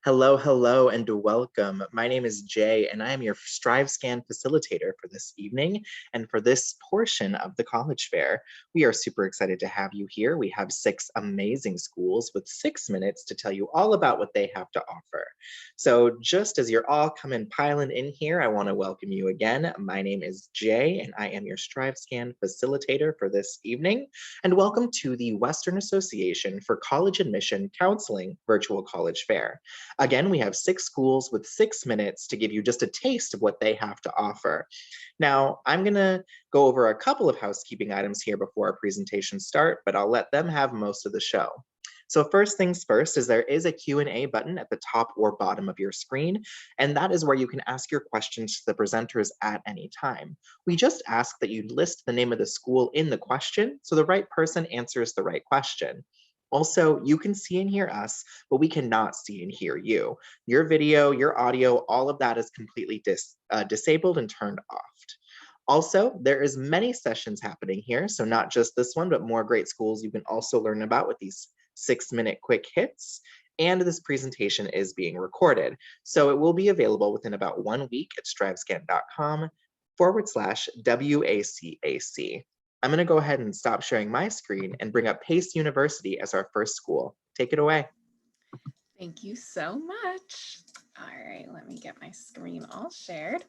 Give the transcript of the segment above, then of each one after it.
Hello, hello, and welcome. My name is Jay, and I am your StriveScan facilitator for this evening and for this portion of the college fair. We are super excited to have you here. We have six amazing schools with 6 minutes to tell you all about what they have to offer. So, just as you're all coming piling in here, I want to welcome you again. My name is Jay, and I am your StriveScan facilitator for this evening. And welcome to the Western Association for College Admission Counseling Virtual College Fair. Again, we have six schools with 6 minutes to give you just a taste of what they have to offer. Now, I'm going to go over a couple of housekeeping items here before our presentations start, but I'll let them have most of the show. So first things first is there is a Q&A button at the top or bottom of your screen, and that is where you can ask your questions to the presenters at any time. We just ask that you list the name of the school in the question so the right person answers the right question. Also, you can see and hear us, but we cannot see and hear you. Your video, your audio, all of that is completely disabled and turned off. Also, there is many sessions happening here, so not just this one, but more great schools you can also learn about with these 6-minute quick hits. And this presentation is being recorded, so it will be available within about 1 week at strivescan.com/WACAC. I'm going to go ahead and stop sharing my screen and bring up Pace University as our first school. Take it away. Thank you so much. All right, let me get my screen all shared.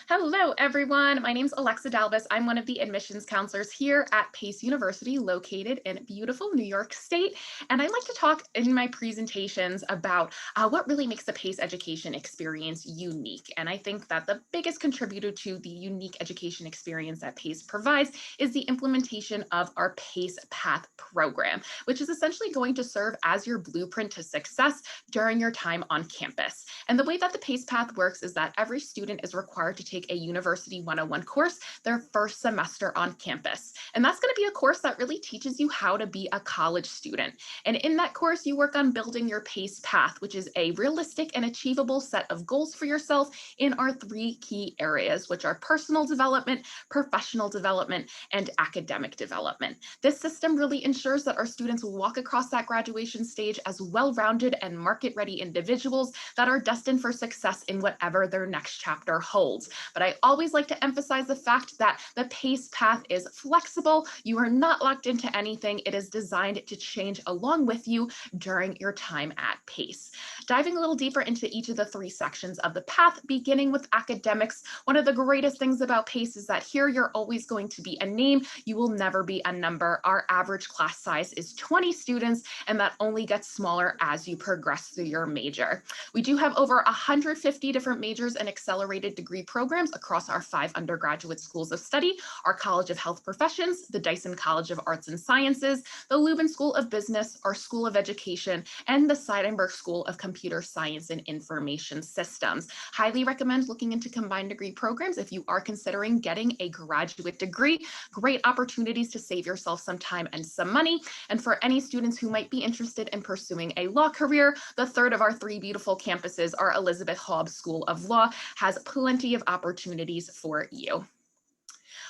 Hello, everyone. My name is Alexa Dalvis. I'm one of the admissions counselors here at Pace University, located in beautiful New York State. And I like to talk in my presentations about what really makes the Pace education experience unique. And I think that the biggest contributor to the unique education experience that Pace provides is the implementation of our Pace Path program, which is essentially going to serve as your blueprint to success during your time on campus. And the way that the PACE path works is that every student is required to take a University 101 course their first semester on campus. And that's going to be a course that really teaches you how to be a college student. And in that course, you work on building your PACE path, which is a realistic and achievable set of goals for yourself in our three key areas, which are personal development, professional development, and academic development. This system really ensures that our students walk across that graduation stage as well-rounded and market-ready individuals that are destined for success in whatever their next chapter holds. But I always like to emphasize the fact that the PACE path is flexible. You are not locked into anything. It is designed to change along with you during your time at PACE. Diving a little deeper into each of the three sections of the path, beginning with academics, one of the greatest things about PACE is that here you're always going to be a name. You will never be a number. Our average class size is 20 students, and that only gets smaller as you progress through your major. We do have over 150 different majors and accelerated degree programs across our 5 undergraduate schools of study, our College of Health Professions, the Dyson College of Arts and Sciences, the Leuven School of Business, our School of Education, and the Seidenberg School of Computer Science and Information Systems. Highly recommend looking into combined degree programs if you are considering getting a graduate degree. Great opportunities to save yourself some time and some money. And for any students who might be interested in pursuing a law career, the third of our 3 beautiful campuses, our Elizabeth Hobbs School of Law, has plenty of opportunities for you.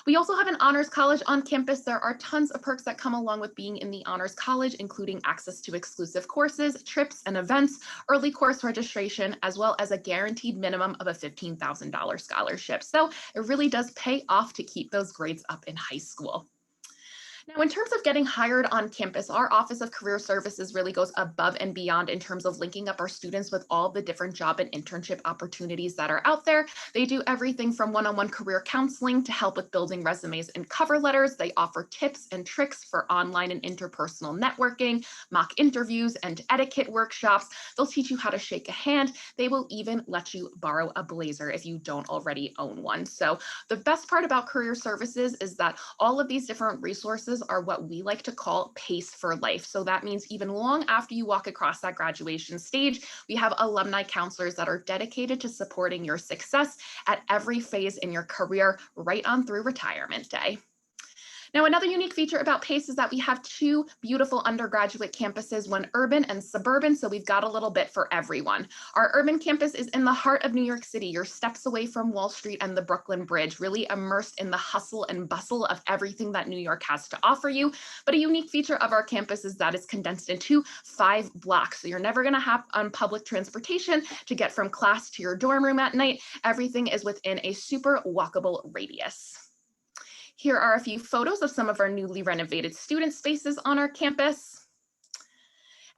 We also have an honors college on campus. There are tons of perks that come along with being in the honors college, including access to exclusive courses, trips and events, early course registration, as well as a guaranteed minimum of a $15,000 scholarship. So it really does pay off to keep those grades up in high school. Now, in terms of getting hired on campus, our Office of Career Services really goes above and beyond in terms of linking up our students with all the different job and internship opportunities that are out there. They do everything from one-on-one career counseling to help with building resumes and cover letters. They offer tips and tricks for online and interpersonal networking, mock interviews, and etiquette workshops. They'll teach you how to shake a hand. They will even let you borrow a blazer if you don't already own one. So the best part about career services is that all of these different resources are what we like to call PACE for life. So that means even long after you walk across that graduation stage, we have alumni counselors that are dedicated to supporting your success at every phase in your career, right on through retirement day. Now, another unique feature about PACE is that we have two beautiful undergraduate campuses, one urban and suburban, so we've got a little bit for everyone. Our urban campus is in the heart of New York City. You're steps away from Wall Street and the Brooklyn Bridge, really immersed in the hustle and bustle of everything that New York has to offer you. But a unique feature of our campus is that it's condensed into 5 blocks. So you're never going to have on public transportation to get from class to your dorm room at night. Everything is within a super walkable radius. Here are a few photos of some of our newly renovated student spaces on our campus.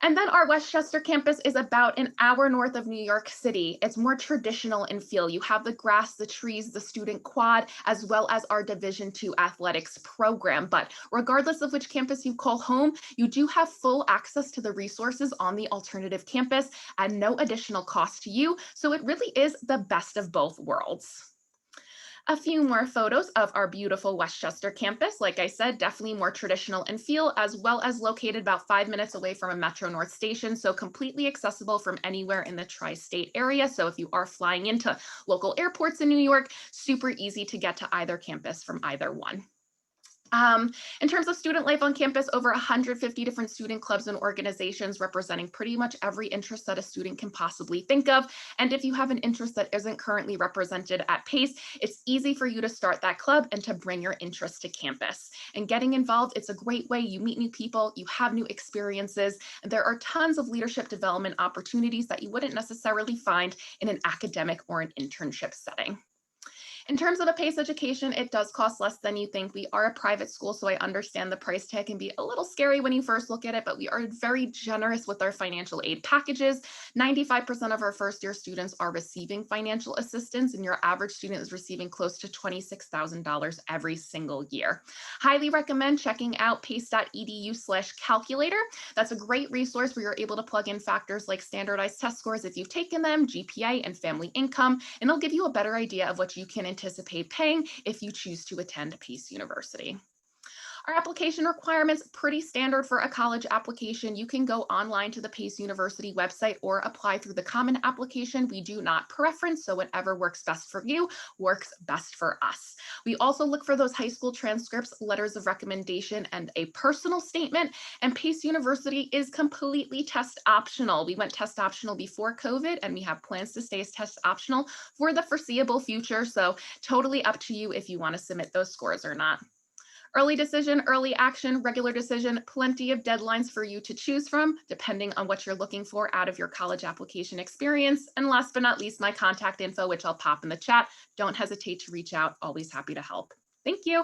And then our Westchester campus is about an hour north of New York City. It's more traditional in feel. You have the grass, the trees, the student quad, as well as our Division II athletics program. But regardless of which campus you call home, you do have full access to the resources on the alternative campus at no additional cost to you. So it really is the best of both worlds. A few more photos of our beautiful Westchester campus. Like I said, definitely more traditional in feel, as well as located about 5 minutes away from a Metro North station, so completely accessible from anywhere in the tri-state area. So if you are flying into local airports in New York, super easy to get to either campus from either one. In terms of student life on campus, over 150 different student clubs and organizations representing pretty much every interest that a student can possibly think of. And if you have an interest that isn't currently represented at PACE, it's easy for you to start that club and to bring your interest to campus. And getting involved, it's a great way. You meet new people, you have new experiences, and there are tons of leadership development opportunities that you wouldn't necessarily find in an academic or an internship setting. In terms of a PACE education, it does cost less than you think. We are a private school, so I understand the price tag can be a little scary when you first look at it, but we are very generous with our financial aid packages. 95% of our first-year students are receiving financial assistance, and your average student is receiving close to $26,000 every single year. Highly recommend checking out pace.edu/calculator. That's a great resource where you're able to plug in factors like standardized test scores if you've taken them, GPA, and family income, and it'll give you a better idea of what you can anticipate paying if you choose to attend PACE University. Our application requirements, pretty standard for a college application. You can go online to the PACE University website or apply through the common application. We do not preference, so whatever works best for you works best for us. We also look for those high school transcripts, letters of recommendation, and a personal statement. And PACE University is completely test optional. We went test optional before COVID, and we have plans to stay as test optional for the foreseeable future. So totally up to you if you want to submit those scores or not. Early decision, early action, regular decision, plenty of deadlines for you to choose from, depending on what you're looking for out of your college application experience. And last but not least, my contact info, which I'll pop in the chat. Don't hesitate to reach out. Always happy to help. Thank you.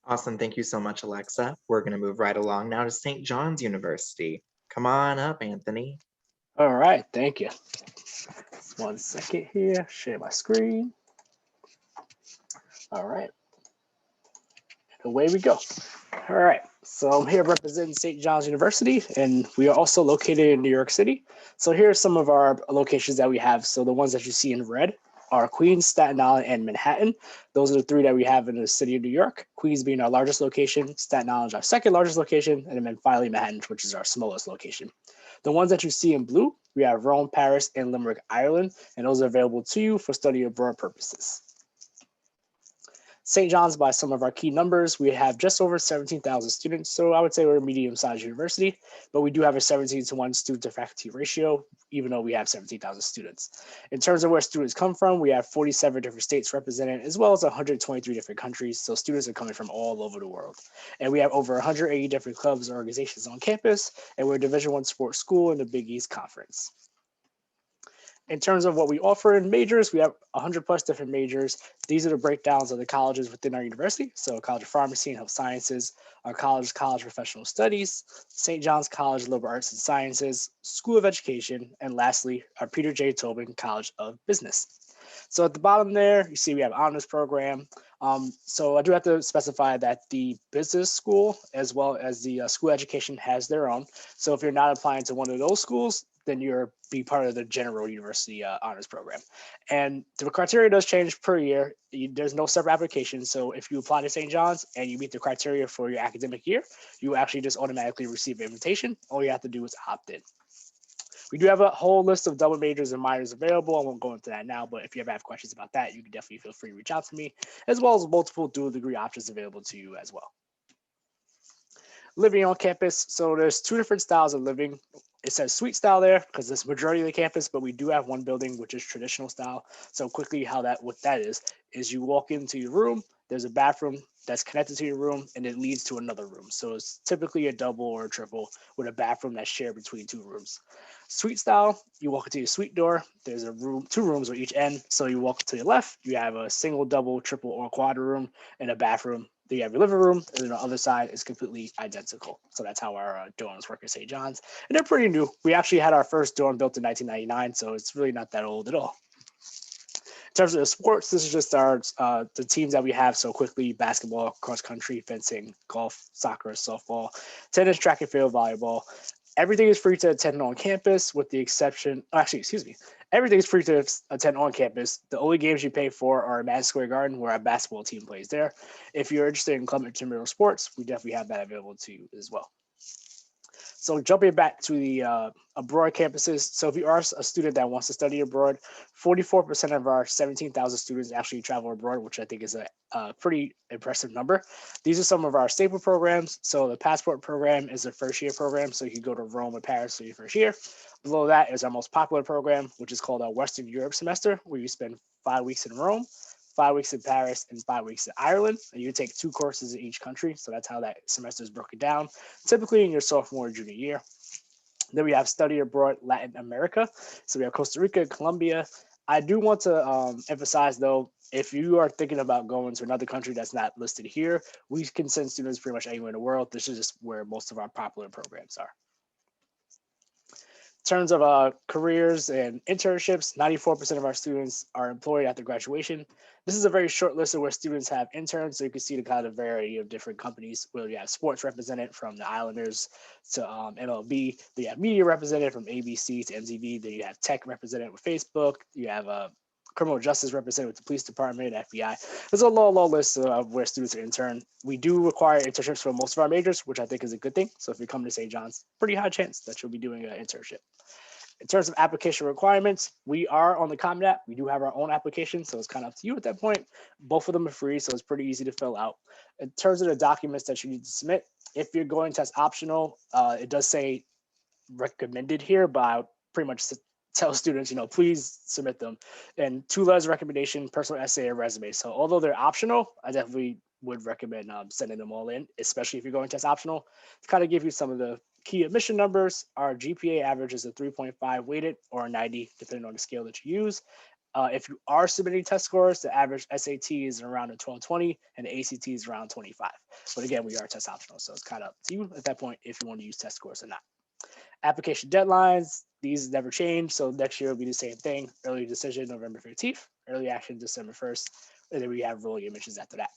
Awesome. Thank you so much, Alexa. We're going to move right along now to St. John's University. Come on up, Anthony. All right. Thank you. Just 1 second here. Share my screen. All right. Away we go. All right, so I'm here representing St. John's University, and we are also located in New York City. So here are some of our locations that we have. So the ones that you see in red are Queens, Staten Island, and Manhattan. Those are the 3 that we have in the city of New York. Queens being our largest location, Staten Island our second largest location, and then finally Manhattan, which is our smallest location. The ones that you see in blue, we have Rome, Paris, and Limerick, Ireland, and those are available to you for study abroad purposes. St. John's, by some of our key numbers, we have just over 17,000 students. So I would say we're a medium-sized university, but we do have a 17-to-1 student to faculty ratio, even though we have 17,000 students. In terms of where students come from, we have 47 different states represented, as well as 123 different countries. So students are coming from all over the world. And we have over 180 different clubs and organizations on campus, and we're a Division I sports school in the Big East Conference. In terms of what we offer in majors, we have 100 plus different majors. These are the breakdowns of the colleges within our university. So College of Pharmacy and Health Sciences, our College of Professional Studies, St. John's College of Liberal Arts and Sciences, School of Education, and lastly, our Peter J. Tobin College of Business. So at the bottom there, you see we have honors program. So I do have to specify that the business school as well as the school education has their own. So if you're not applying to one of those schools, then you're be part of the general university honors program. And the criteria does change per year. There's no separate application. So if you apply to St. John's and you meet the criteria for your academic year, you actually just automatically receive an invitation. All you have to do is opt in. We do have a whole list of double majors and minors available. I won't go into that now, but if you ever have questions about that, you can definitely feel free to reach out to me, as well as multiple dual degree options available to you as well. Living on campus. So there's two different styles of living. It says suite style there because it's majority of the campus, but we do have one building which is traditional style. So quickly, what that is you walk into your room, there's a bathroom that's connected to your room, and it leads to another room. So it's typically a double or a triple with a bathroom that's shared between two rooms. Suite style, you walk into your suite door, there's a room, two rooms on each end. So you walk to your left, you have a single, double, triple, or quad room and a bathroom. Then you have your living room, and then the other side is completely identical. So that's how our dorms work at St. John's. And they're pretty new. We actually had our first dorm built in 1999, so it's really not that old at all. In terms of the sports, this is just our the teams that we have. So quickly, basketball, cross country, fencing, golf, soccer, softball, tennis, track and field, volleyball. Everything is free to attend on campus with the exception, everything is free to attend on campus. The only games you pay for are Madison Square Garden, where our basketball team plays there. If you're interested in club intramural sports, we definitely have that available to you as well. So jumping back to the abroad campuses. So if you are a student that wants to study abroad, 44% of our 17,000 students actually travel abroad, which I think is a pretty impressive number. These are some of our staple programs. So the passport program is a first year program. So you can go to Rome or Paris for your first year. Below that is our most popular program, which is called our Western Europe semester, where you spend 5 weeks in Rome, 5 weeks in Paris, and 5 weeks in Ireland. And you take 2 courses in each country. So that's how that semester is broken down, typically in your sophomore or junior year. Then we have study abroad Latin America. So we have Costa Rica, Colombia. I do want to emphasize, though, if you are thinking about going to another country that's not listed here, we can send students pretty much anywhere in the world. This is just where most of our popular programs are. In terms of careers and internships, 94% of our students are employed after graduation. This is a very short list of where students have interns, so you can see the kind of variety of different companies where you have sports represented from the Islanders to MLB. Then you have media represented from ABC to MTV. Then you have tech represented with Facebook. You have criminal justice represented with the police department, FBI. There's a long list of where students are intern. We do require internships for most of our majors, which I think is a good thing. So if you come to St. John's, pretty high chance that you'll be doing an internship. In terms of application requirements, we are on the Common App. We do have our own application, so it's kind of up to you at that point. Both of them are free, so it's pretty easy to fill out. In terms of the documents that you need to submit, if you're going test optional, it does say recommended here, but I pretty much tell students, please submit them. And 2 letters of recommendation, personal essay, or resume. So although they're optional, I definitely would recommend sending them all in, especially if you're going test optional, to kind of give you some of the key admission numbers. Our GPA average is a 3.5 weighted or a 90, depending on the scale that you use. If you are submitting test scores, the average SAT is around a 1220 and the ACT is around 25. But again, we are test optional, so it's kind of up to you at that point if you want to use test scores or not. Application deadlines, these never change. So next year will be the same thing. Early decision, November 15th, early action, December 1st. And then we have rolling admissions after that.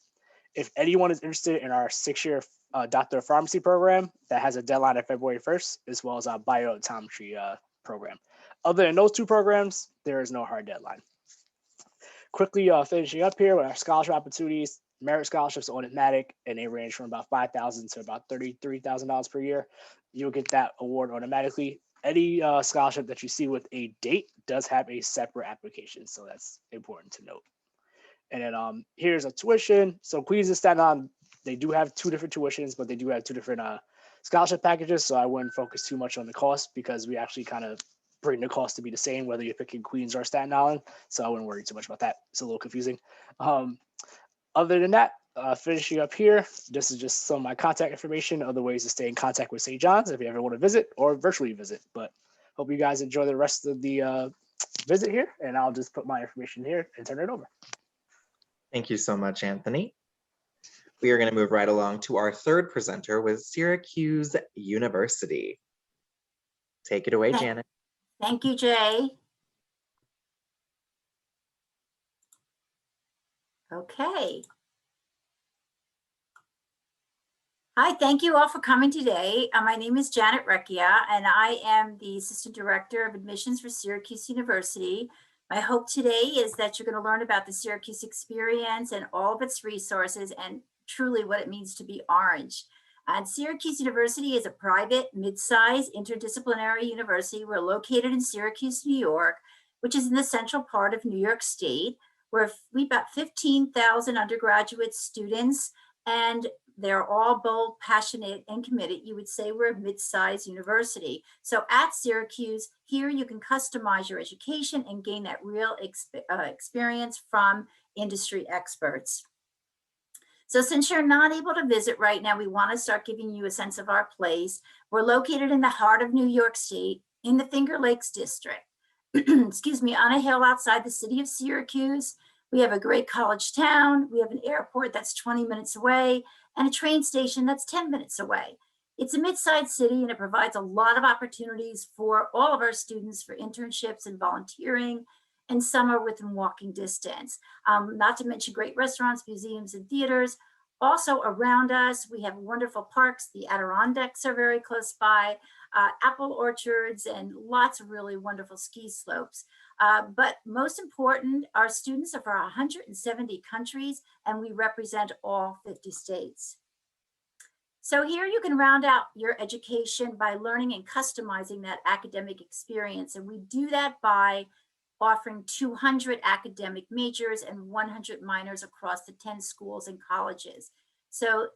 If anyone is interested in our 6-year Doctor of Pharmacy program that has a deadline of February 1st, as well as our biooptometry program. Other than those 2 programs, there is no hard deadline. Quickly finishing up here with our scholarship opportunities. Merit scholarships are automatic, and they range from about $5,000 to about $33,000 per year. You'll get that award automatically. Any scholarship that you see with a date does have a separate application, so that's important to note. And then here's a tuition. So Queens and Staten Island, they do have 2 different tuitions, but they do have 2 different scholarship packages. So I wouldn't focus too much on the cost because we actually kind of bring the cost to be the same, whether you're picking Queens or Staten Island. So I wouldn't worry too much about that. It's a little confusing. Other than that, finishing up here, this is just some of my contact information, other ways to stay in contact with St. John's if you ever want to visit or virtually visit. But hope you guys enjoy the rest of the visit here, and I'll just put my information here and turn it over. Thank you so much, Anthony. We are going to move right along to our 3rd presenter with Syracuse University. Take it away, Janet. Thank you, Jay. Okay. Hi, thank you all for coming today. My name is Janet Recchia, and I am the Assistant Director of Admissions for Syracuse University. My hope today is that you're going to learn about the Syracuse experience and all of its resources and truly what it means to be orange. And Syracuse University is a private, mid-sized, interdisciplinary university. We're located in Syracuse, New York, which is in the central part of New York State. We about 15,000 undergraduate students, and they're all bold, passionate, and committed. You would say we're a mid-sized university. So at Syracuse, here you can customize your education and gain that real experience from industry experts. So since you're not able to visit right now, we want to start giving you a sense of our place. We're located in the heart of New York State in the Finger Lakes District. Excuse me, on a hill outside the city of Syracuse. We have a great college town. We have an airport that's 20 minutes away and a train station that's 10 minutes away. It's a mid-sized city and it provides a lot of opportunities for all of our students for internships and volunteering, and some are within walking distance. Not to mention great restaurants, museums, and theaters. Also around us, we have wonderful parks. The Adirondacks are very close by, apple orchards, and lots of really wonderful ski slopes. But most important, our students are from 170 countries, and we represent all 50 states. So here you can round out your education by learning and customizing that academic experience. And we do that by offering 200 academic majors and 100 minors across the 10 schools and colleges. So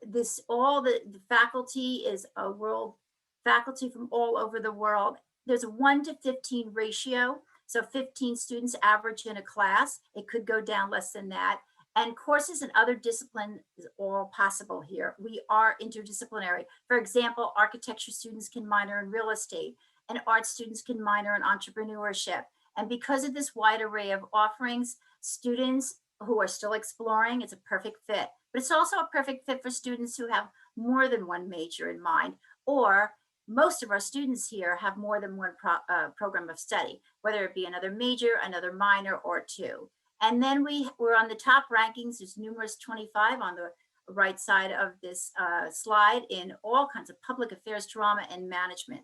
all the faculty is a world faculty from all over the world. There's a 1:15 ratio. So 15 students average in a class. It could go down less than that. And courses and other disciplines is all possible here. We are interdisciplinary. For example, architecture students can minor in real estate, and art students can minor in entrepreneurship. And because of this wide array of offerings, students who are still exploring, it's a perfect fit. But it's also a perfect fit for students who have more than one major in mind, or most of our students here have more than one program of study, whether it be another major, another minor, or two. And then we're on the top rankings. There's numerous 25 on the right side of this slide in all kinds of public affairs, drama, and management.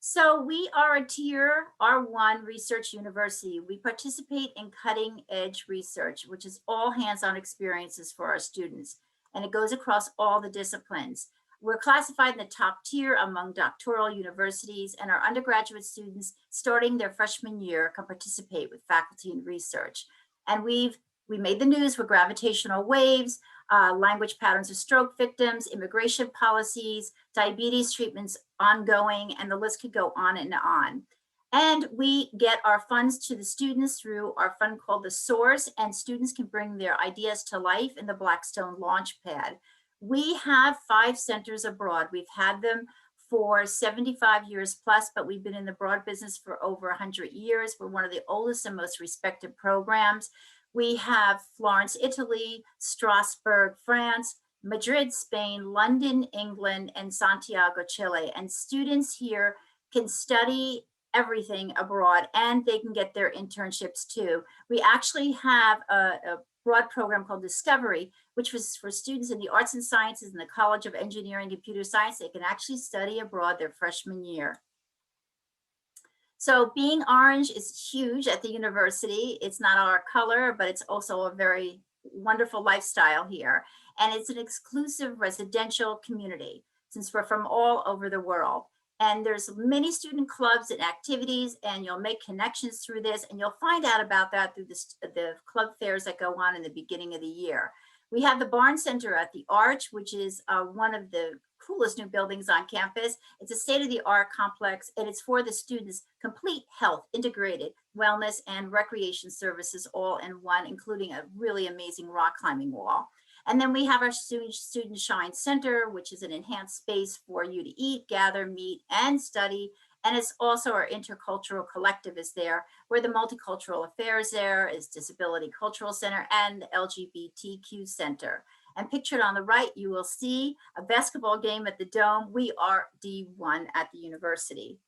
So we are a tier R1 research university. We participate in cutting edge research, which is all hands-on experiences for our students. And it goes across all the disciplines. We're classified in the top tier among doctoral universities, and our undergraduate students starting their freshman year can participate with faculty and research. And we made the news with gravitational waves, language patterns of stroke victims, immigration policies, diabetes treatments ongoing, and the list could go on and on. And we get our funds to the students through our fund called The Source, and students can bring their ideas to life in the Blackstone Launchpad. We have 5 centers abroad. We've had them for 75 years plus, but we've been in the broad business for over 100 years. We're one of the oldest and most respected programs. We have Florence, Italy, Strasbourg, France, Madrid, Spain, London, England, and Santiago, Chile. And students here can study everything abroad, and they can get their internships too. We actually have a broad program called Discovery, which was for students in the arts and sciences in the College of Engineering and Computer Science. They can actually study abroad their freshman year. So being orange is huge at the university. It's not our color, but it's also a very wonderful lifestyle here. And it's an exclusive residential community since we're from all over the world. And there's many student clubs and activities, and you'll make connections through this, and you'll find out about that through the club fairs that go on in the beginning of the year. We have the Barnes Center at the Arch, which is one of the coolest new buildings on campus. It's a state-of-the-art complex, and it's for the students' complete health, integrated wellness, and recreation services all in one, including a really amazing rock climbing wall. And then we have our Student Shine Center, which is an enhanced space for you to eat, gather, meet, and study. And it's also our intercultural collective is there, where the multicultural affairs there is Disability Cultural Center and the LGBTQ Center. And pictured on the right, you will see a basketball game at the Dome. We are D1 at the university.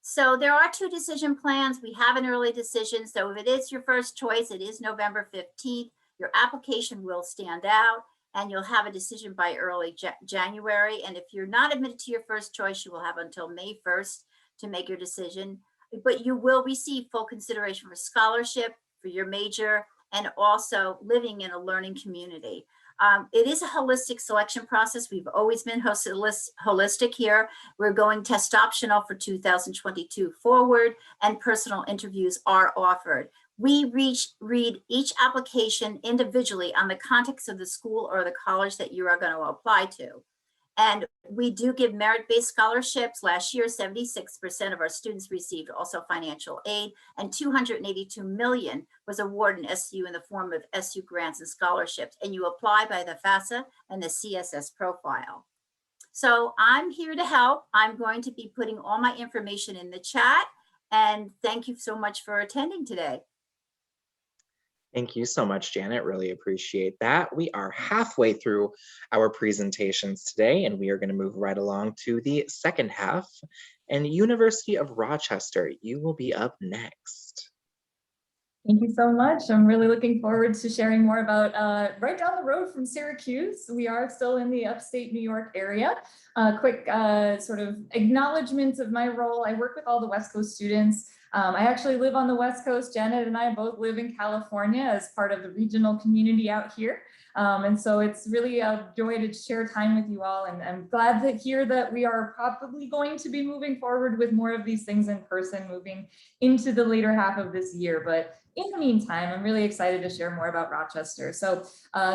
So there are 2 decision plans. We have an early decision. So if it is your first choice, it is November 15th. Your application will stand out, and you'll have a decision by early January. And if you're not admitted to your first choice, you will have until May 1st to make your decision. But you will receive full consideration for scholarship, for your major, and also living in a learning community. It is a holistic selection process. We've always been holistic here. We're going test optional for 2022 forward, and personal interviews are offered. We read each application individually on the context of the school or the college that you are going to apply to. And we do give merit-based scholarships. Last year, 76% of our students received also financial aid, and $282 million was awarded in SU in the form of SU grants and scholarships. And you apply by the FAFSA and the CSS profile. So I'm here to help. I'm going to be putting all my information in the chat. And thank you so much for attending today. Thank you so much, Janet. Really appreciate that. We are halfway through our presentations today, and we are going to move right along to the second half. And University of Rochester, you will be up next. Thank you so much. I'm really looking forward to sharing more about right down the road from Syracuse. We are still in the upstate New York area. Quick sort of acknowledgement of my role. I work with all the West Coast students. I actually live on the West Coast. Janet and I both live in California as part of the regional community out here. And so it's really a joy to share time with you all. And I'm glad to hear that we are probably going to be moving forward with more of these things in person, moving into the later half of this year. But in the meantime, I'm really excited to share more about Rochester. So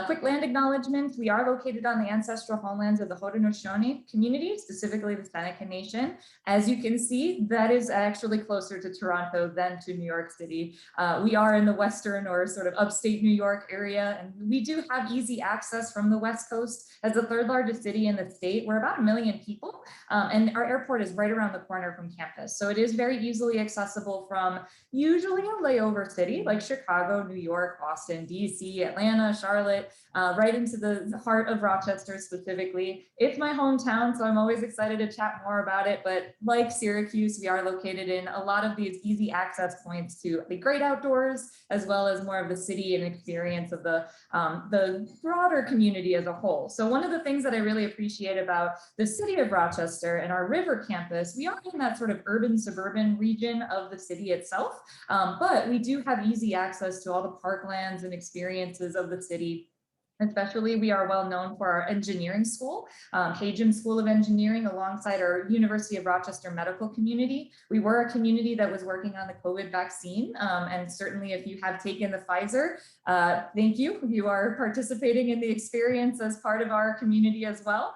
quick land acknowledgement. We are located on the ancestral homelands of the Haudenosaunee community, specifically the Seneca Nation. As you can see, that is actually closer to Toronto than to New York City. We are in the western or sort of upstate New York area, and we do have easy access from the West Coast. As the third largest city in the state, we're about 1 million people, and our airport is right around the corner from campus. So it is very easily accessible from usually a layover city like Chicago, New York, Boston, DC, Atlanta, Charlotte, right into the heart of Rochester specifically. It's my hometown, so I'm always excited to chat more about it. But like Syracuse, we are located in a lot of these easy access points to the great outdoors, as well as more of the city and experience of the broader community as a whole. So one of the things that I really appreciate about the city of Rochester and our river campus, we are in that sort of urban suburban region of the city itself, but we do have easy access to all the parklands and experiences of the city. Especially, we are well known for our engineering school, Hajem School of Engineering, alongside our University of Rochester medical community. We were a community that was working on the COVID vaccine, and certainly if you have taken the Pfizer, thank you. You are participating in the experience as part of our community as well.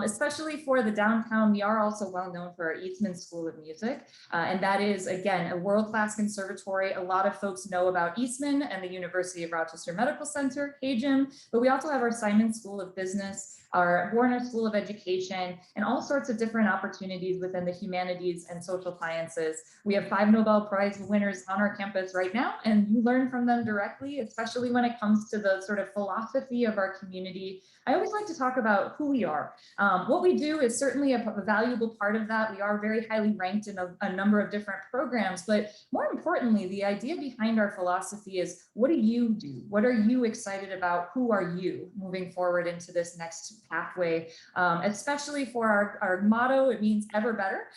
Especially for the downtown, we are also well known for our Eastman School of Music, and that is, again, a world-class conservatory. A lot of folks know about Eastman and the University of Rochester Medical Center, Hajem, but we also have our Simon School of Business, our Warner School of Education, and all sorts of different opportunities within the humanities and social sciences. We have 5 Nobel Prize winners on our campus right now, and you learn from them directly, especially when it comes to the sort of philosophy of our community. I always like to talk about who we are. What we do is certainly a valuable part of that. We are very highly ranked in a number of different programs, but more importantly, the idea behind our philosophy is, what do you do? What are you excited about? Who are you moving forward into this next pathway? Especially for our motto, it means ever better.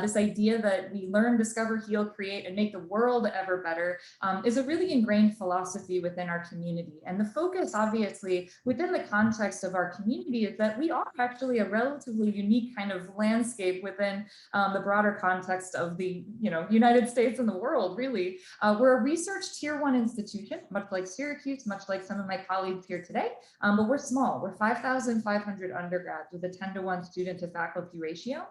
This idea that we learn, discover, heal, create, and make the world ever better is a really ingrained philosophy within our community. And the focus, obviously, within the context of our community is that we are actually a relatively unique kind of landscape within the broader context of the United States and the world, really. We're a research tier 1 institution, much like Syracuse, much like some of my colleagues here today, but we're small. We're 5,500 undergrads with a 10-to-1 student to faculty ratio.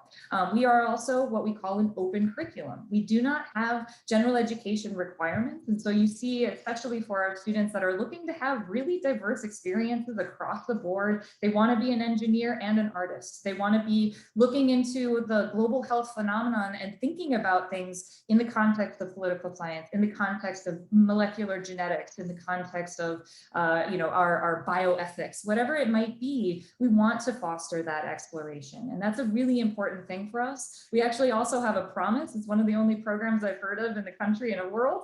We are also what we call an open curriculum. We do not have general education requirements. And so you see, especially for our students that are looking to have really diverse experiences across the board, they want to be an engineer and an artist. They want to be looking into the global health phenomenon and thinking about things in the context of political science, in the context of molecular genetics, in the context of our bioethics, whatever it might be. We want to foster that exploration, and that's a really important thing for us. We actually also have a promise. It's one of the only programs I've heard of in the country and the world.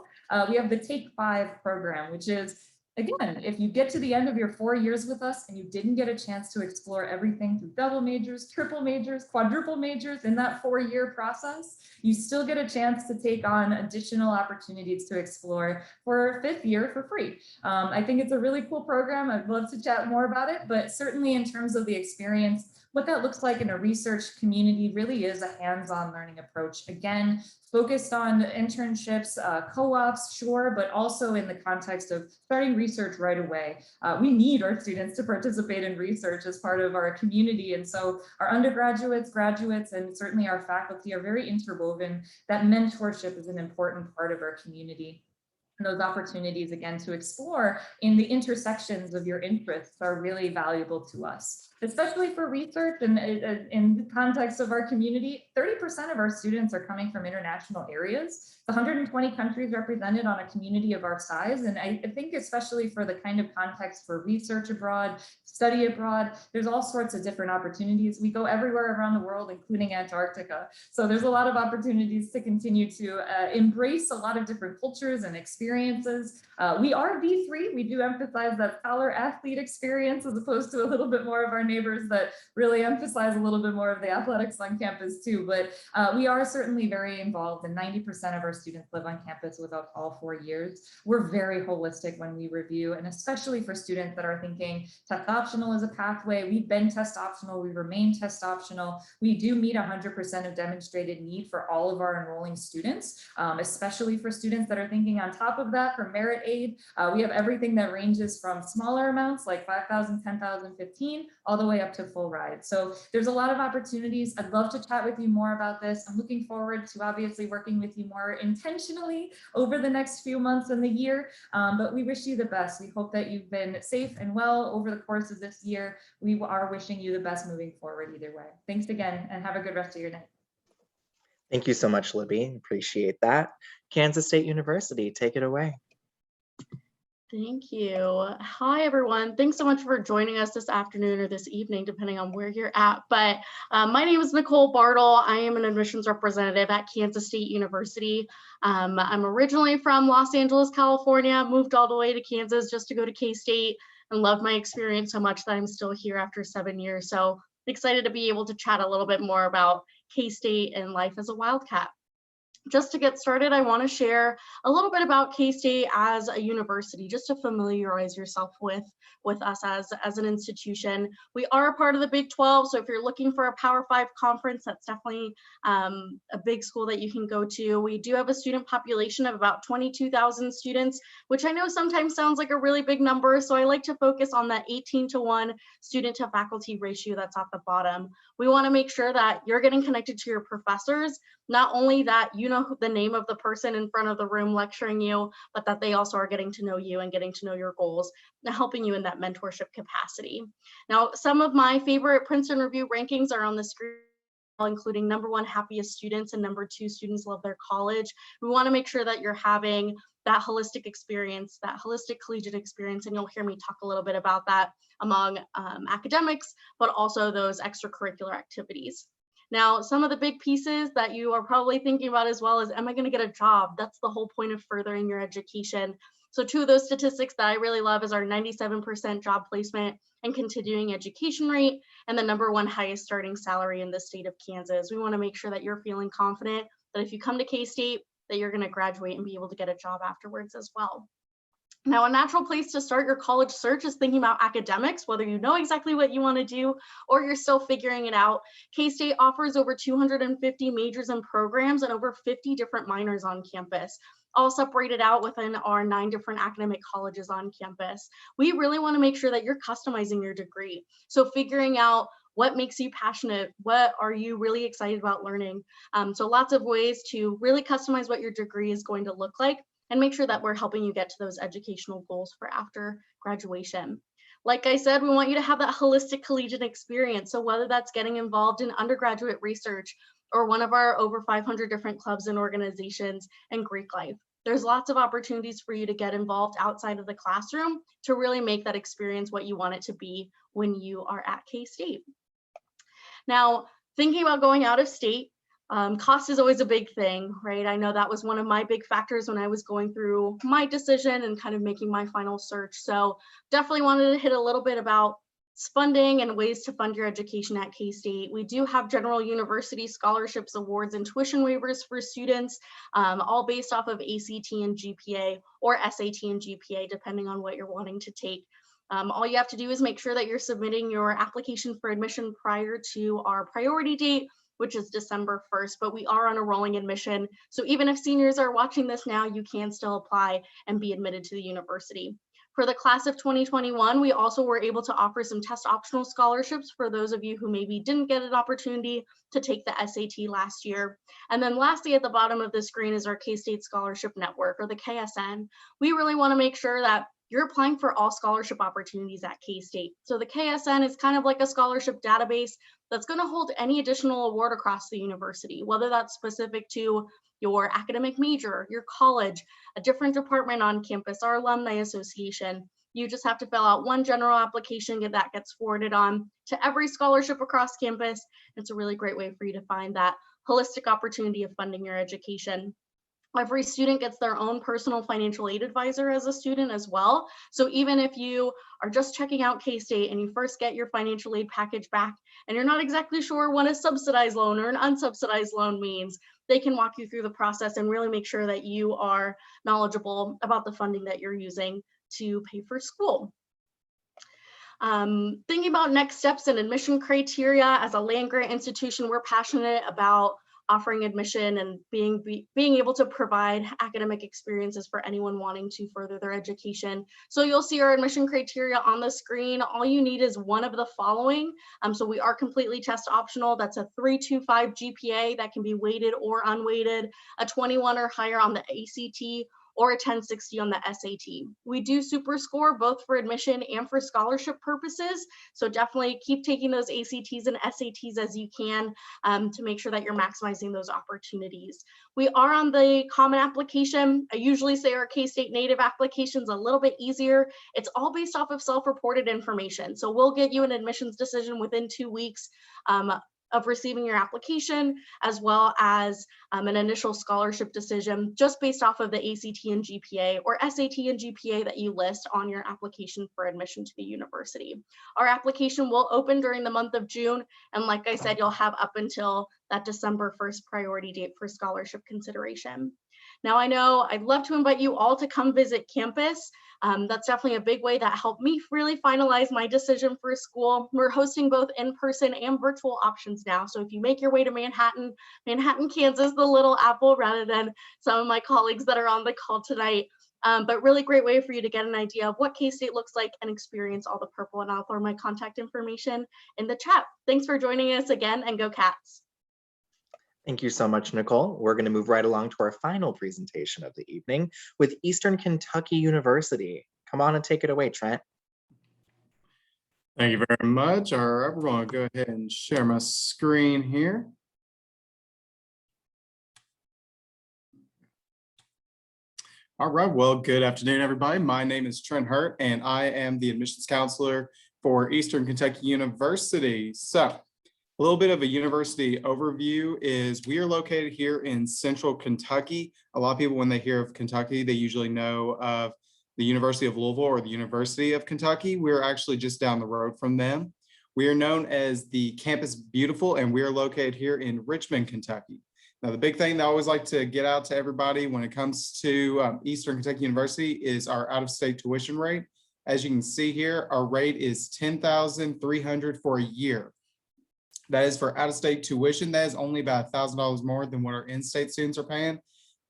We have the Take 5 program, which is Again, if you get to the end of your 4 years with us and you didn't get a chance to explore everything through double majors, triple majors, quadruple majors in that 4-year process, you still get a chance to take on additional opportunities to explore for 5th year for free. I think it's a really cool program. I'd love to chat more about it, but certainly in terms of the experience, what that looks like in a research community really is a hands-on learning approach. Again, focused on internships, co-ops, sure, but also in the context of starting research right away. We need our students to participate in research as part of our community. And so our undergraduates, graduates, and certainly our faculty are very interwoven. That mentorship is an important part of our community. And those opportunities, again, to explore in the intersections of your interests are really valuable to us, especially for research. And in the context of our community, 30% of our students are coming from international areas. 120 countries represented on a community of our size. And I think especially for the kind of context for research abroad, study abroad, there's all sorts of different opportunities. We go everywhere around the world, including Antarctica. So there's a lot of opportunities to continue to embrace a lot of different cultures and experiences. We are D3. We do emphasize that scholar athlete experience as opposed to a little bit more of our neighbors that really emphasize a little bit more of the athletics on campus too. But we are certainly very involved, and 90% of our students live on campus without all 4 years. We're very holistic when we review, and especially for students that are thinking test optional is a pathway. We've been test optional, we remain test optional. We do meet 100% of demonstrated need for all of our enrolling students, especially for students that are thinking on top of that for merit aid. We have everything that ranges from smaller amounts like 5,000, 10,000, 15, all the way up to full ride. So there's a lot of opportunities. I'd love to chat with you more about this. I'm looking forward to obviously working with you more intentionally over the next few months and the year, but we wish you the best. We hope that you've been safe and well over the course of this year. We are wishing you the best moving forward either way. Thanks again, and have a good rest of your night. Thank you so much, Libby. Appreciate that. Kansas State University, take it away. Thank you. Hi, everyone. Thanks so much for joining us this afternoon or this evening, depending on where you're at. But my name is Nicole Bartle. I am an admissions representative at Kansas State University. I'm originally from Los Angeles, California, moved all the way to Kansas just to go to K-State, and love my experience so much that I'm still here after 7 years. So excited to be able to chat a little bit more about K-State and life as a Wildcat. Just to get started, I want to share a little bit about K-State as a university, just to familiarize yourself with us as an institution. We are a part of the Big 12, so if you're looking for a Power 5 conference, that's definitely a big school that you can go to. We do have a student population of about 22,000 students, which I know sometimes sounds like a really big number, so I like to focus on that 18-to-1 student to faculty ratio that's at the bottom. We want to make sure that you're getting connected to your professors, not only that you know the name of the person in front of the room lecturing you, but that they also are getting to know you and getting to know your goals and helping you in that mentorship capacity. Now, some of my favorite Princeton Review rankings are on the screen, including #1 happiest students and #2 students love their college. We want to make sure that you're having that holistic experience, that holistic collegiate experience, and you'll hear me talk a little bit about that among academics, but also those extracurricular activities. Now, some of the big pieces that you are probably thinking about as well is, am I going to get a job? That's the whole point of furthering your education. So two of those statistics that I really love is our 97% job placement and continuing education rate, and the #1 highest starting salary in the state of Kansas. We want to make sure that you're feeling confident that if you come to K-State, that you're going to graduate and be able to get a job afterwards as well. Now, a natural place to start your college search is thinking about academics, whether you know exactly what you want to do or you're still figuring it out. K-State offers over 250 majors and programs and over 50 different minors on campus, all separated out within our 9 different academic colleges on campus. We really want to make sure that you're customizing your degree. So figuring out what makes you passionate, what are you really excited about learning? So lots of ways to really customize what your degree is going to look like, and make sure that we're helping you get to those educational goals for after graduation. Like I said, we want you to have that holistic collegiate experience. So whether that's getting involved in undergraduate research or one of our over 500 different clubs and organizations and Greek life, there's lots of opportunities for you to get involved outside of the classroom to really make that experience what you want it to be when you are at K-State. Now, thinking about going out of state, Cost is always a big thing, right? I know that was one of my big factors when I was going through my decision and kind of making my final search. So definitely wanted to hit a little bit about funding and ways to fund your education at K-State. We do have general university scholarships, awards, and tuition waivers for students, all based off of ACT and GPA or SAT and GPA, depending on what you're wanting to take. All you have to do is make sure that you're submitting your application for admission prior to our priority date, which is December 1st, but we are on a rolling admission. So even if seniors are watching this now, you can still apply and be admitted to the university. For the class of 2021, we also were able to offer some test optional scholarships for those of you who maybe didn't get an opportunity to take the SAT last year. And then lastly, at the bottom of the screen is our K-State Scholarship Network, or the KSN. We really want to make sure that you're applying for all scholarship opportunities at K-State. So the KSN is kind of like a scholarship database that's going to hold any additional award across the university, whether that's specific to your academic major, your college, a different department on campus, our alumni association. You just have to fill out one general application, and that gets forwarded on to every scholarship across campus. It's a really great way for you to find that holistic opportunity of funding your education. Every student gets their own personal financial aid advisor as a student as well. So even if you are just checking out K-State and you first get your financial aid package back and you're not exactly sure what a subsidized loan or an unsubsidized loan means, they can walk you through the process and really make sure that you are knowledgeable about the funding that you're using to pay for school. Thinking about next steps and admission criteria, as a land-grant institution, we're passionate about offering admission and being able to provide academic experiences for anyone wanting to further their education. So you'll see our admission criteria on the screen. All you need is one of the following. So we are completely test optional. That's a 3.25 GPA that can be weighted or unweighted, a 21 or higher on the ACT, or a 1060 on the SAT. We do super score both for admission and for scholarship purposes. So definitely keep taking those ACTs and SATs as you can to make sure that you're maximizing those opportunities. We are on the common application. I usually say our K-State native application is a little bit easier. It's all based off of self-reported information. So we'll get you an admissions decision within 2 weeks of receiving your application, as well as an initial scholarship decision just based off of the ACT and GPA or SAT and GPA that you list on your application for admission to the university. Our application will open during the month of June, and like I said, you'll have up until that December 1st priority date for scholarship consideration. Now, I know I'd love to invite you all to come visit campus. That's definitely a big way that helped me really finalize my decision for school. We're hosting both in-person and virtual options now. So if you make your way to Manhattan, Kansas, the little apple, rather than some of my colleagues that are on the call tonight, but really great way for you to get an idea of what K-State looks like and experience all the purple. And I'll throw my contact information in the chat. Thanks for joining us again, and go Cats. Thank you so much, Nicole. We're going to move right along to our final presentation of the evening with Eastern Kentucky University. Come on and take it away, Trent. Thank you very much. All right, we're going to go ahead and share my screen here. All right, well, good afternoon, everybody. My name is Trent Hurt, and I am the admissions counselor for Eastern Kentucky University. So, a little bit of a university overview is we are located here in Central Kentucky. A lot of people, when they hear of Kentucky, they usually know of the University of Louisville or the University of Kentucky. We're actually just down the road from them. We are known as the Campus Beautiful, and we are located here in Richmond, Kentucky. Now, the big thing that I always like to get out to everybody when it comes to Eastern Kentucky University is our out-of-state tuition rate. As you can see here, our rate is $10,300 for a year. That is for out-of-state tuition. That is only about $1,000 more than what our in-state students are paying.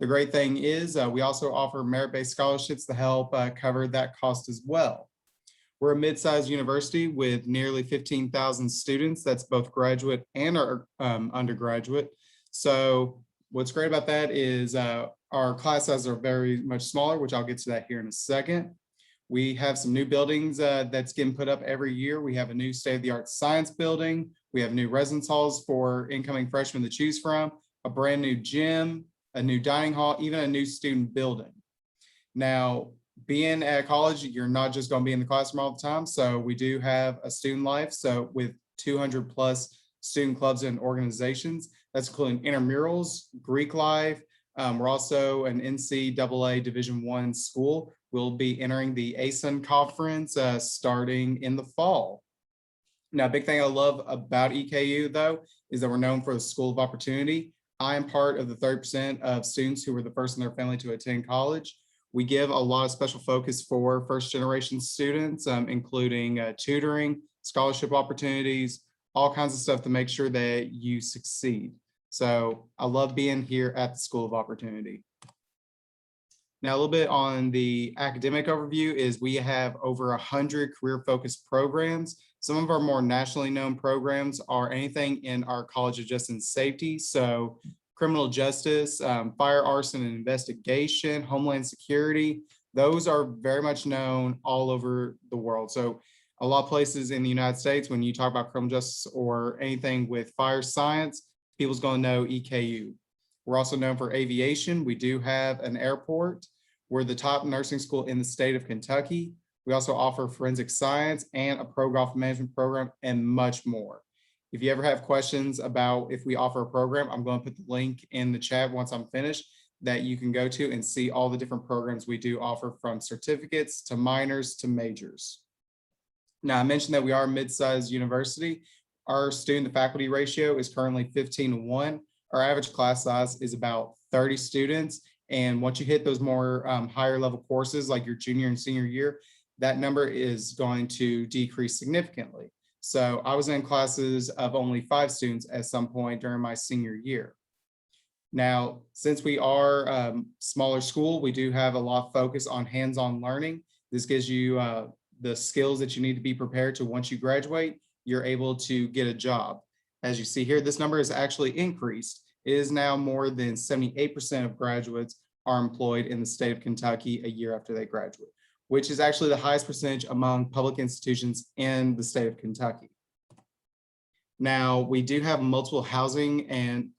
The great thing is we also offer merit-based scholarships to help cover that cost as well. We're a mid-sized university with nearly 15,000 students. That's both graduate and our undergraduate. So what's great about that is our class sizes are very much smaller, which I'll get to that here in a second. We have some new buildings that's getting put up every year. We have a new state-of-the-art science building. We have new residence halls for incoming freshmen to choose from, a brand new gym, a new dining hall, even a new student building. Now, being at college, you're not just going to be in the classroom all the time. So we do have a student life. So with 200 plus student clubs and organizations. That's including intramurals, Greek life. We're also an NCAA Division I school. We'll be entering the ASUN conference starting in the fall. Now, a big thing I love about EKU, though, is that we're known for the School of Opportunity. I am part of the 30% of students who were the first in their family to attend college. We give a lot of special focus for first-generation students, including tutoring, scholarship opportunities, all kinds of stuff to make sure that you succeed. So I love being here at the School of Opportunity. Now, a little bit on the academic overview is we have over 100 career-focused programs. Some of our more nationally known programs are anything in our College of Justice and Safety. So criminal justice, fire, arson and investigation, homeland security. Those are very much known all over the world. So a lot of places in the United States, when you talk about criminal justice or anything with fire science, people's going to know EKU. We're also known for aviation. We do have an airport. We're the top nursing school in the state of Kentucky. We also offer forensic science and a pro golf management program and much more. If you ever have questions about if we offer a program, I'm going to put the link in the chat once I'm finished that you can go to and see all the different programs we do offer, from certificates to minors to majors. Now, I mentioned that we are a mid-sized university. Our student to faculty ratio is currently 15:1. Our average class size is about 30 students. And once you hit those more higher level courses like your junior and senior year, that number is going to decrease significantly. So I was in classes of only 5 students at some point during my senior year. Now, since we are a smaller school, we do have a lot of focus on hands-on learning. This gives you the skills that you need to be prepared to, once you graduate, you're able to get a job. As you see here, this number has actually increased. It is now more than 78% of graduates are employed in the state of Kentucky a year after they graduate, which is actually the highest percentage among public institutions in the state of Kentucky. Now, we do have multiple housing and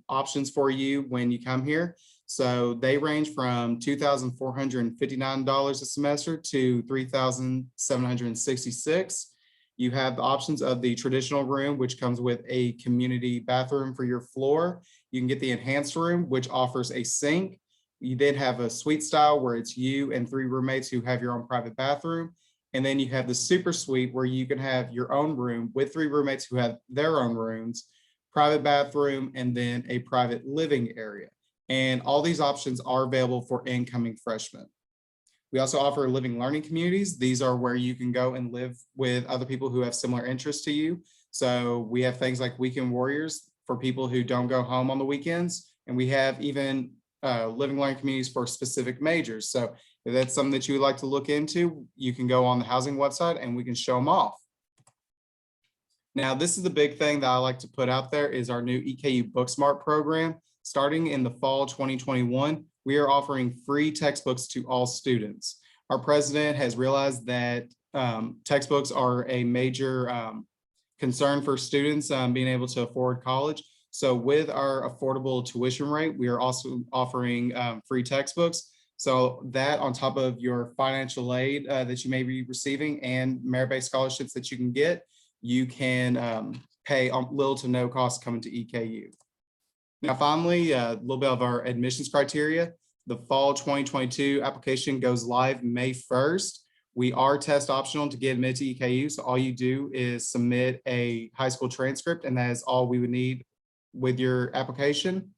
options for you when you come here. So they range from $2,459 a semester to $3,766. You have the options of the traditional room, which comes with a community bathroom for your floor. You can get the enhanced room, which offers a sink. You then have a suite style where it's you and 3 roommates who have your own private bathroom. And then you have the super suite where you can have your own room with 3 roommates who have their own rooms, private bathroom, and then a private living area. And all these options are available for incoming freshmen. We also offer living learning communities. These are where you can go and live with other people who have similar interests to you. So we have things like weekend warriors for people who don't go home on the weekends. And we have even living learning communities for specific majors. So if that's something that you would like to look into, you can go on the housing website and we can show them off. Now, this is the big thing that I like to put out there is our new Eku Booksmart program. Starting in the fall 2021, we are offering free textbooks to all students. Our president has realized that textbooks are a major concern for students being able to afford college. So with our affordable tuition rate, we are also offering free textbooks. So that on top of your financial aid that you may be receiving and merit-based scholarships that you can get, you can pay little to no cost coming to EKU. Now, finally, a little bit of our admissions criteria. The fall 2022 application goes live May 1st. We are test optional to get admitted to EKU. So all you do is submit a high school transcript, and that is all we would need with your application.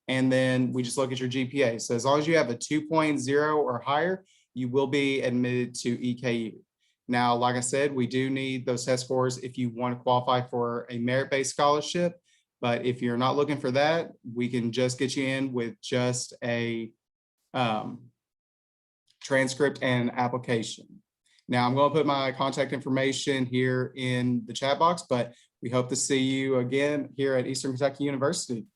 And then we just look at your GPA. So as long as you have a 2.0 or higher, you will be admitted to EKU. Now, like I said, we do need those test scores if you want to qualify for a merit-based scholarship. But if you're not looking for that, we can just get you in with just a transcript and application. Now, I'm going to put my contact information here in the chat box, but we hope to see you again here at Eastern Kentucky University.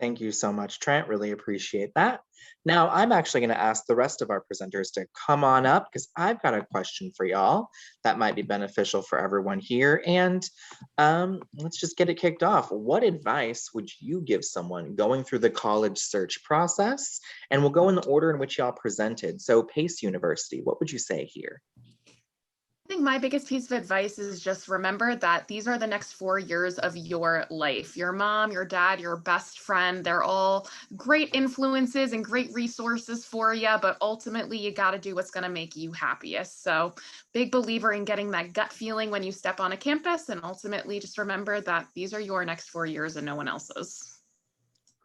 Thank you so much, Trent. Really appreciate that. Now, I'm actually going to ask the rest of our presenters to come on up because I've got a question for y'all that might be beneficial for everyone here. And let's just get it kicked off. What advice would you give someone going through the college search process? And we'll go in the order in which y'all presented. So Pace University, what would you say here? think my biggest piece of advice is just remember that these are the next 4 years of your life. Your mom, your dad, your best friend, they're all great influences and great resources for you, but ultimately you got to do what's going to make you happiest. So big believer in getting that gut feeling when you step on a campus, and ultimately just remember that these are your next 4 years and no one else's.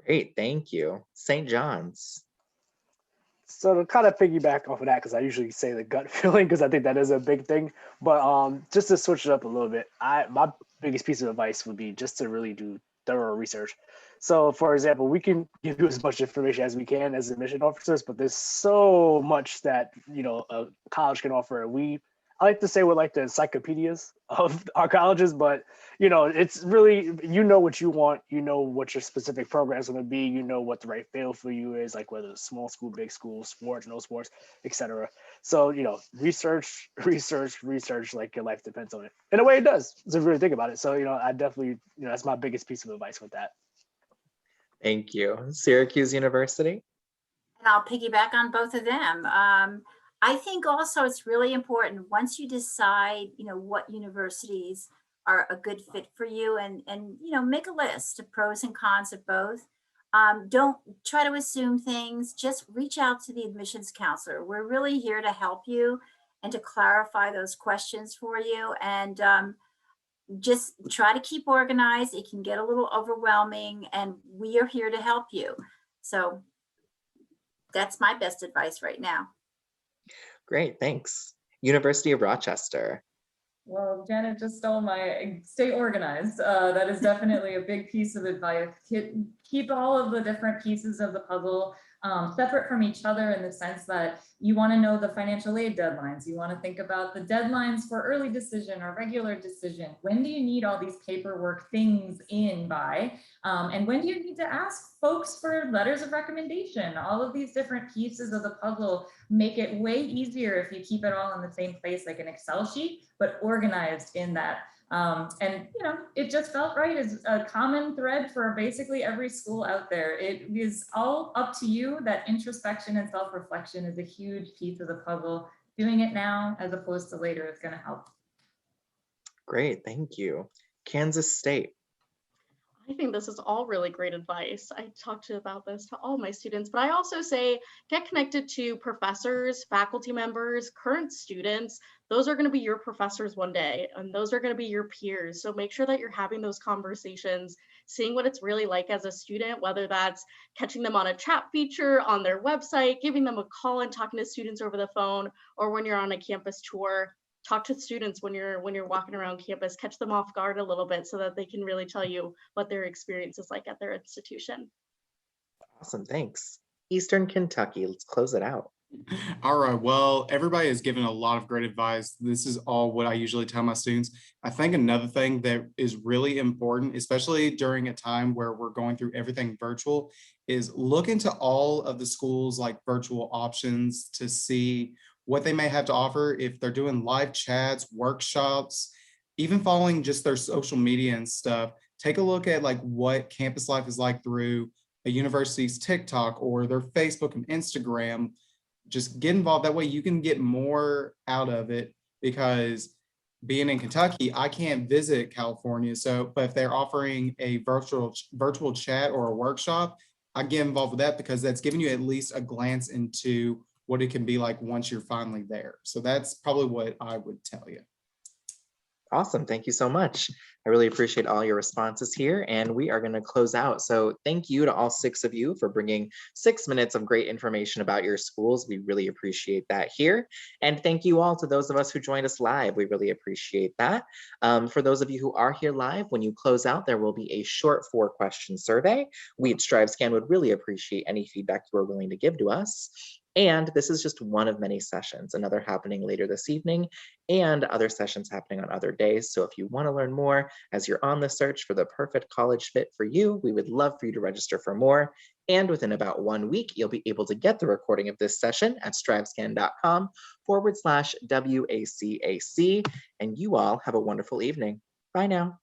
Great, thank you. St. John's. So to kind of piggyback off of that, because I usually say the gut feeling, because I think that is a big thing. But just to switch it up a little bit, my biggest piece of advice would be just to really do thorough research. So, for example, we can give you as much information as we can as admission officers, but there's so much that a college can offer. I like to say we're like the encyclopedias of our colleges, but it's really, what you want, what your specific program is going to be, what the right field for you is, like whether it's small school, big school, sports, no sports, etc. So, research, like your life depends on it. In a way it does, to really think about it. So, I definitely, that's my biggest piece of advice with that. Thank you. Syracuse University. And I'll piggyback on both of them. I think also it's really important once you decide, what universities are a good fit for you, and make a list of pros and cons of both. Don't try to assume things. Just reach out to the admissions counselor. We're really here to help you and to clarify those questions for you. And just try to keep organized. It can get a little overwhelming, and we are here to help you. So that's my best advice right now. Great, thanks. University of Rochester. Well, Janet just stole my stay organized. That is definitely a big piece of advice. Keep all of the different pieces of the puzzle separate from each other, in the sense that you want to know the financial aid deadlines. You want to think about the deadlines for early decision or regular decision. When do you need all these paperwork things in by? And when do you need to ask folks for letters of recommendation? All of these different pieces of the puzzle make it way easier if you keep it all in the same place, like an Excel sheet, but organized in that. And it just felt right as a common thread for basically every school out there. It is all up to you. That introspection and self-reflection is a huge piece of the puzzle. Doing it now as opposed to later is going to help. Great, thank you. Kansas State. I think this is all really great advice. I talked about this to all my students, but I also say get connected to professors, faculty members, current students. Those are going to be your professors one day, and those are going to be your peers. So make sure that you're having those conversations, seeing what it's really like as a student, whether that's catching them on a chat feature on their website, giving them a call and talking to students over the phone, or when you're on a campus tour. Talk to students when you're walking around campus, catch them off guard a little bit so that they can really tell you what their experience is like at their institution. Awesome, thanks. Eastern Kentucky, let's close it out. All right, well, everybody has given a lot of great advice. This is all what I usually tell my students. I think another thing that is really important, especially during a time where we're going through everything virtual, is look into all of the schools' like virtual options to see what they may have to offer. If they're doing live chats, workshops, even following just their social media and stuff, take a look at like what campus life is like through a university's TikTok or their Facebook and Instagram. Just get involved. That way you can get more out of it, because being in Kentucky, I can't visit California. So, but if they're offering a virtual chat or a workshop, I get involved with that, because that's giving you at least a glance into what it can be like once you're finally there. So that's probably what I would tell you. Awesome, thank you so much. I really appreciate all your responses here, and we are going to close out. So thank you to all 6 of you for bringing 6 minutes of great information about your schools. We really appreciate that here. And thank you all to those of us who joined us live. We really appreciate that. For those of you who are here live, when you close out, there will be a short 4-question survey. We at StriveScan would really appreciate any feedback you are willing to give to us. And this is just one of many sessions, another happening later this evening, and other sessions happening on other days. So if you want to learn more as you're on the search for the perfect college fit for you, we would love for you to register for more. And within about 1 week, you'll be able to get the recording of this session at strivescan.com/WACAC. And you all have a wonderful evening. Bye now.